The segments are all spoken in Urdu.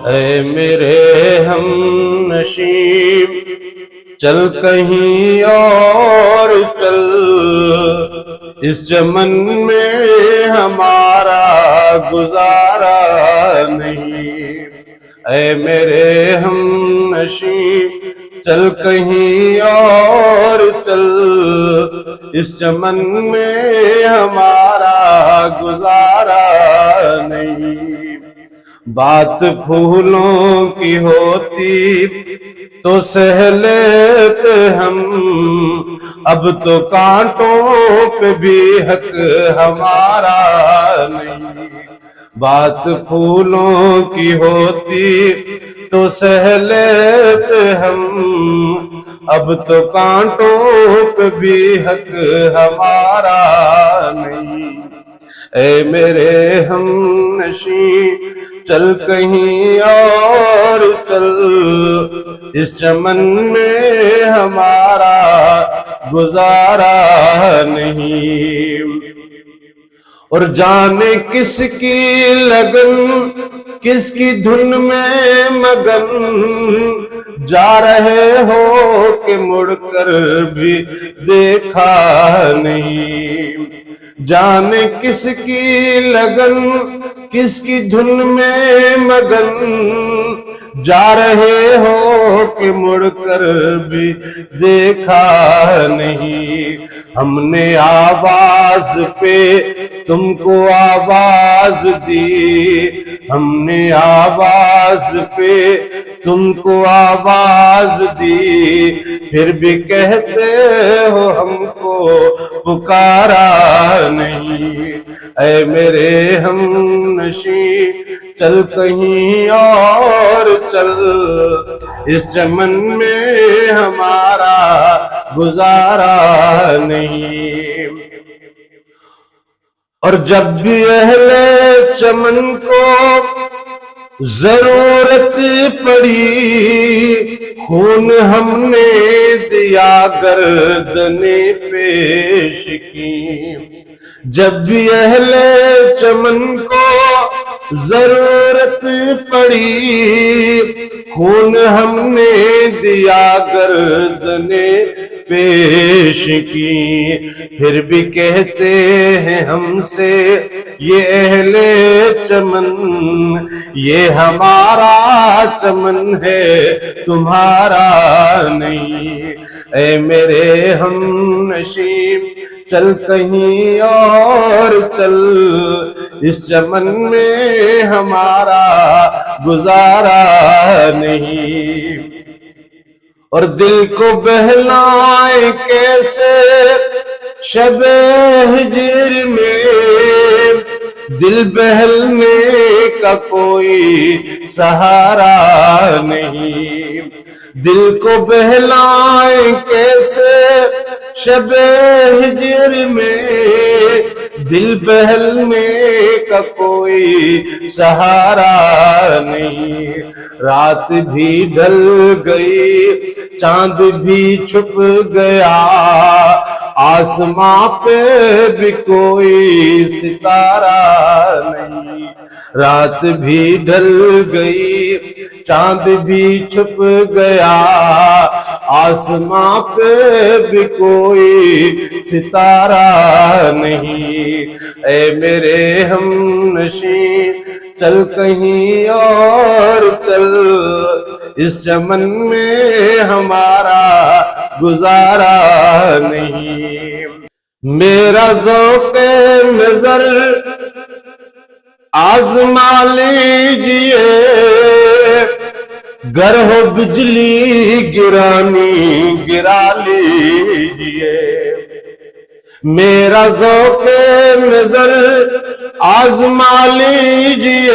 اے میرے ہم نشیم چل کہیں اور چل، اس چمن میں ہمارا گزارا نہیں۔ اے میرے ہم نشیم چل کہیں اور چل، اس چمن میں ہمارا گزارا نہیں۔ بات پھولوں کی ہوتی تو سہ لیتے ہم، اب تو کانٹوں پہ بھی حق ہمارا نہیں۔ بات پھولوں کی ہوتی تو سہ لیتے ہم، اب تو کانٹوں پہ بھی حق ہمارا نہیں۔ اے میرے ہم نشیں چل کہیں اور چل، اس چمن میں ہمارا گزارا نہیں۔ اور جانے کس کی لگن کس کی دھن میں مگن، جا رہے ہو کہ مڑ کر بھی دیکھا نہیں۔ جانے کس کی لگن کس کی دھن میں مگن، جا رہے ہو کہ مڑ کر بھی دیکھا نہیں۔ ہم نے آواز پہ تم کو آواز دی، ہم نے آواز پہ تم کو آواز دی، پھر بھی کہتے ہو ہم کو پکارا نہیں۔ اے میرے ہم نشیں چل کہیں اور چل، اس چمن میں ہمارا گزارا نہیں۔ اور جب بھی اہل چمن کو ضرورت پڑی، خون ہم نے دیا گردن پیش کی۔ جب بھی اہل چمن کو ضرورت پڑی، خون ہم نے دیا گردن پیش کی۔ پھر بھی کہتے ہیں ہم سے یہ اہل چمن، یہ ہمارا چمن ہے تمہارا نہیں۔ اے میرے ہم نشیں چل کہیں اور چل، اس چمن میں ہمارا گزارا نہیں۔ اور دل کو بہلائے کیسے شب ہجر میں، دل بہلنے کا کوئی سہارا نہیں۔ دل کو بہلائے کیسے شب ہجر میں، دل بہلنے کا کوئی سہارا نہیں۔ رات بھی ڈھل گئی چاند بھی چھپ گیا، آسماں پہ بھی کوئی ستارہ نہیں۔ رات بھی ڈھل گئی چاند بھی چھپ گیا، آسماں پہ بھی کوئی ستارہ نہیں۔ اے میرے ہم نشیں چل کہیں اور چل، اس چمن میں ہمارا گزارا نہیں۔ میرا ذوق نظر آزما لیجئے، گر ہو بجلی گرانی گرا لیجئے۔ میرا ذوق نظر آزما لیجئے،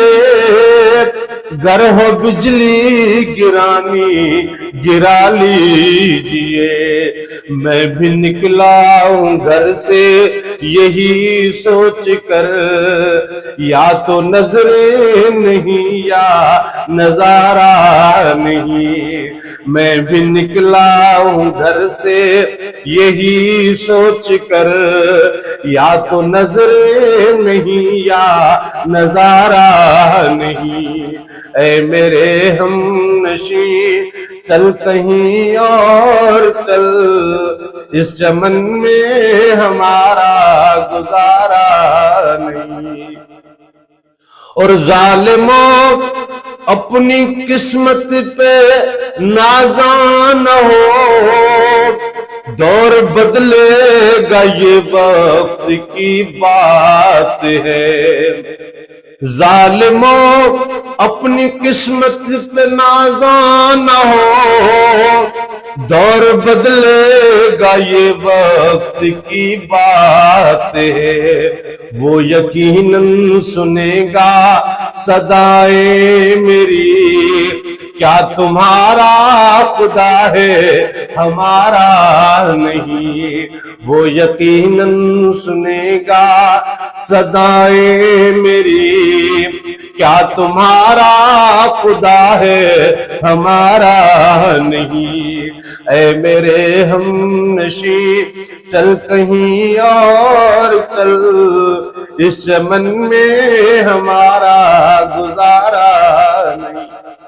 گر ہو بجلی گرانی گرا لیجئے۔ میں بھی نکلا ہوں گھر سے یہی سوچ کر، یا تو نظریں نہیں یا نظارہ نہیں۔ میں بھی نکلا ہوں گھر سے یہی سوچ کر، یا تو نظریں نہیں یا نظارہ نہیں۔ اے میرے ہم نشیں چل کہیں اور چل، اس چمن میں ہمارا گزارا نہیں۔ اور ظالموں اپنی قسمت پہ نازاں نہ ہو، دور بدلے گا یہ وقت کی بات ہے۔ ظالموں اپنی قسمت پہ نازاں نہ ہو، دور بدلے گا یہ وقت کی بات ہے۔ وہ یقیناً سنے گا صدائیں میری، کیا تمہارا خدا ہے ہمارا نہیں۔ وہ یقیناً سنے گا صدائیں میری، کیا تمہارا خدا ہے ہمارا نہیں۔ اے میرے ہم نشیں چل کہیں اور چل، اس چمن میں ہمارا گزارا